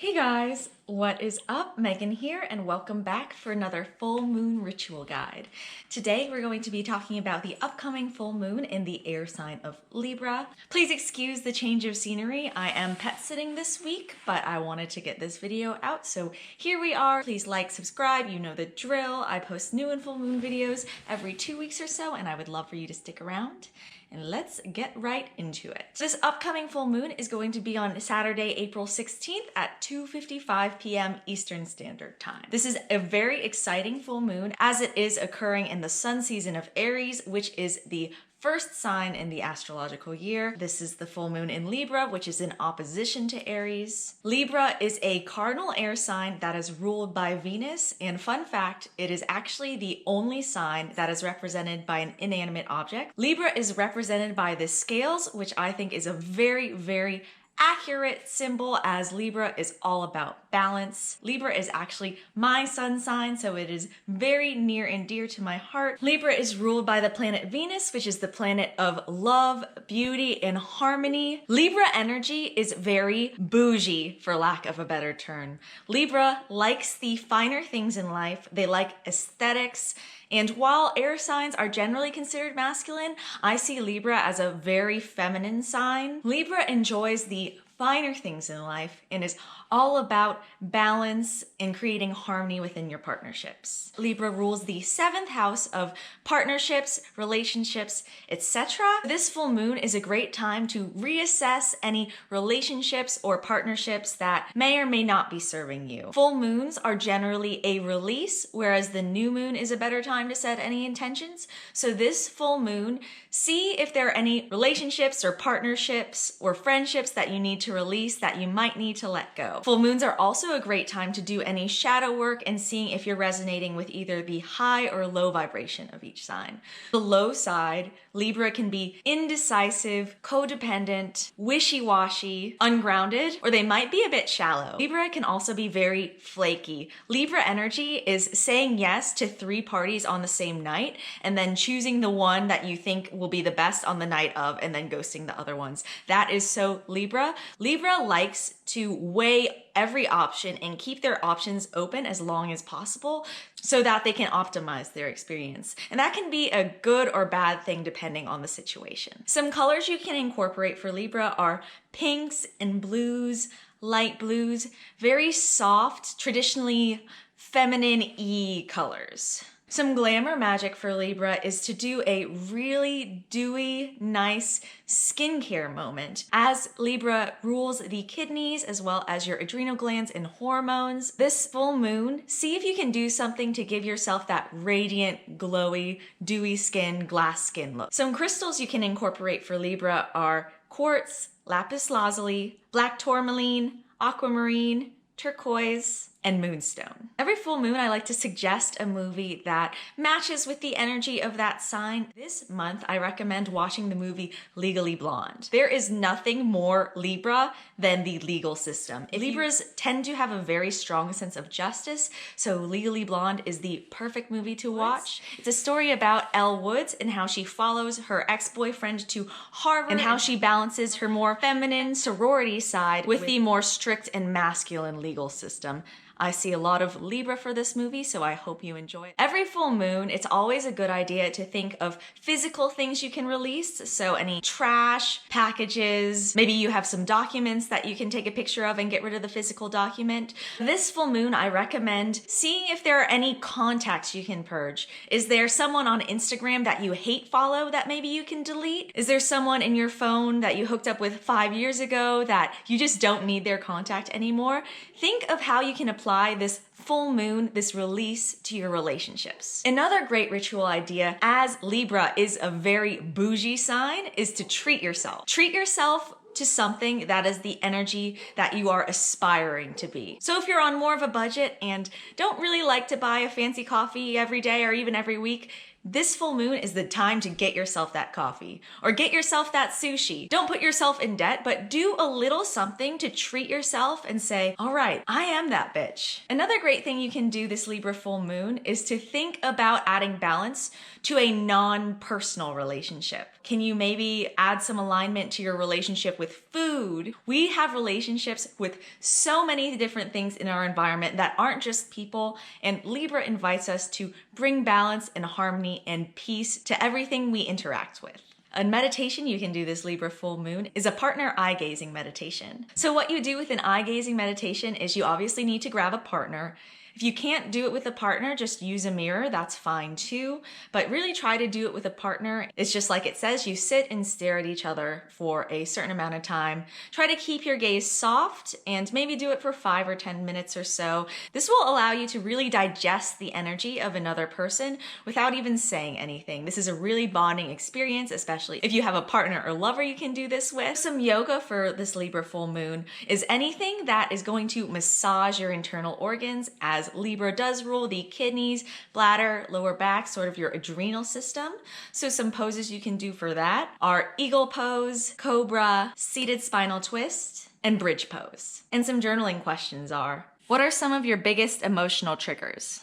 Hey guys, what is up? Megan here, and welcome back for another full moon ritual guide. Today we're going to be talking about the upcoming full moon in the air sign of Libra. Please excuse the change of scenery. I am pet sitting this week, but I wanted to get this video out, so here we are. Please like, subscribe, you know the drill. I post new and full moon videos every 2 weeks or so, and I would love for you to stick around. And let's get right into it. This upcoming full moon is going to be on Saturday, April 16th at 2:55 p.m. Eastern Standard Time. This is a very exciting full moon as it is occurring in the sun season of Aries, which is the first sign in the astrological year. This is the full moon in Libra, which is in opposition to Aries. Libra is a cardinal air sign that is ruled by Venus, and fun fact, it is actually the only sign that is represented by an inanimate object. Libra is represented by the scales, which I think is a very accurate symbol, as Libra is all about balance. Libra is actually my sun sign, so it is very near and dear to my heart. Libra is ruled by the planet Venus, which is the planet of love, beauty, and harmony. Libra energy is very bougie, for lack of a better term. Libra likes the finer things in life. They like aesthetics. And while air signs are generally considered masculine, I see Libra as a very feminine sign. Libra enjoys the finer things in life and is all about balance and creating harmony within your partnerships. Libra rules the 7th house of partnerships, relationships, etc. This full moon is a great time to reassess any relationships or partnerships that may or may not be serving you. Full moons are generally a release, whereas the new moon is a better time to set any intentions. So this full moon, see if there are any relationships or partnerships or friendships that you need to release that you might need to let go. Full moons are also a great time to do any shadow work and seeing if you're resonating with either the high or low vibration of each sign. The low side, Libra can be indecisive, codependent, wishy-washy, ungrounded, or they might be a bit shallow. Libra can also be very flaky. Libra energy is saying yes to 3 parties on the same night and then choosing the one that you think will be the best on the night of and then ghosting the other ones. That is so Libra. Libra likes to weigh every option and keep their options open as long as possible so that they can optimize their experience. And that can be a good or bad thing depending on the situation. Some colors you can incorporate for Libra are pinks and blues, light blues, very soft, traditionally feminine-y colors. Some glamour magic for Libra is to do a really dewy, nice skincare moment. As Libra rules the kidneys as well as your adrenal glands and hormones, this full moon, see if you can do something to give yourself that radiant, glowy, dewy skin, glass skin look. Some crystals you can incorporate for Libra are quartz, lapis lazuli, black tourmaline, aquamarine, turquoise, and moonstone. Every full moon, I like to suggest a movie that matches with the energy of that sign. This month, I recommend watching the movie Legally Blonde. There is nothing more Libra than the legal system. Libras tend to have a very strong sense of justice, so Legally Blonde is the perfect movie to watch. It's a story about Elle Woods and how she follows her ex-boyfriend to Harvard and how she balances her more feminine sorority side with the more strict and masculine legal system. I see a lot of Libra for this movie, so I hope you enjoy it. Every full moon, it's always a good idea to think of physical things you can release. So any trash, packages, maybe you have some documents that you can take a picture of and get rid of the physical document. This full moon, I recommend seeing if there are any contacts you can purge. Is there someone on Instagram that you hate follow that maybe you can delete? Is there someone in your phone that you hooked up with 5 years ago that you just don't need their contact anymore? Think of how you can apply this full moon, this release to your relationships. Another great ritual idea, as Libra is a very bougie sign, is to treat yourself. Treat yourself to something that is the energy that you are aspiring to be. So if you're on more of a budget and don't really like to buy a fancy coffee every day or even every week, This full moon is the time to get yourself that coffee or get yourself that sushi. Don't put yourself in debt, but do a little something to treat yourself and say, all right, I am that bitch. Another great thing you can do this Libra full moon is to think about adding balance to a non-personal relationship. Can you maybe add some alignment to your relationship with food? We have relationships with so many different things in our environment that aren't just people, and Libra invites us to bring balance and harmony and peace to everything we interact with. A meditation you can do this Libra full moon is a partner eye gazing meditation. So what you do with an eye gazing meditation is you obviously need to grab a partner. If you can't do it with a partner, just use a mirror, that's fine too. But really try to do it with a partner. It's just like it says, you sit and stare at each other for a certain amount of time. Try to keep your gaze soft and maybe do it for 5 or 10 minutes or so. This will allow you to really digest the energy of another person without even saying anything. This is a really bonding experience, especially if you have a partner or lover you can do this with. Some yoga for this Libra full moon is anything that is going to massage your internal organs, as Libra does rule the kidneys, bladder, lower back, sort of your adrenal system. So some poses you can do for that are eagle pose, cobra, seated spinal twist, and bridge pose. And some journaling questions are, what are some of your biggest emotional triggers?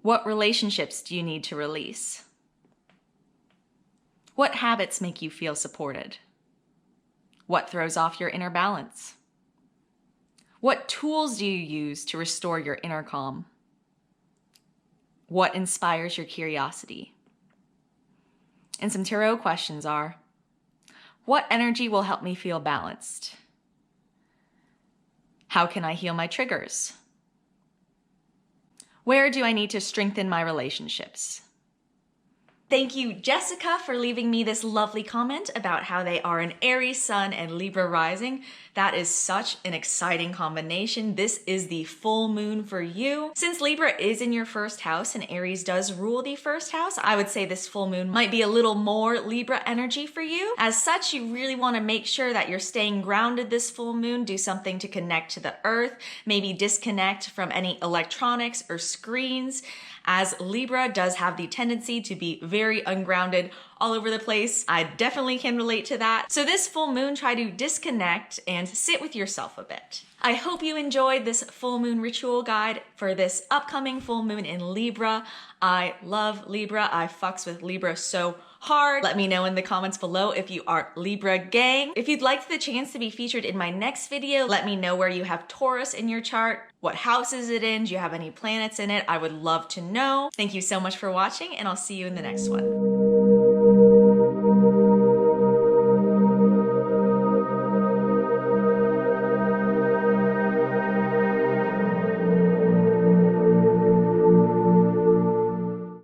What relationships do you need to release? What habits make you feel supported? What throws off your inner balance? What tools do you use to restore your inner calm? What inspires your curiosity? And some tarot questions are, what energy will help me feel balanced? How can I heal my triggers? Where do I need to strengthen my relationships? Thank you, Jessica, for leaving me this lovely comment about how they are an Aries sun and Libra rising. That is such an exciting combination. This is the full moon for you. Since Libra is in your first house and Aries does rule the first house, I would say this full moon might be a little more Libra energy for you. As such, you really want to make sure that you're staying grounded this full moon. Do something to connect to the earth, maybe disconnect from any electronics or screens, as Libra does have the tendency to be very ungrounded all over the place. I definitely can relate to that. So this full moon, try to disconnect and sit with yourself a bit. I hope you enjoyed this full moon ritual guide for this upcoming full moon in Libra. I love Libra. I fucks with Libra so hard. Let me know in the comments below if you are Libra gang. If you'd like the chance to be featured in my next video, let me know where you have Taurus in your chart. What house is it in? Do you have any planets in it? I would love to know. Thank you so much for watching, and I'll see you in the next one.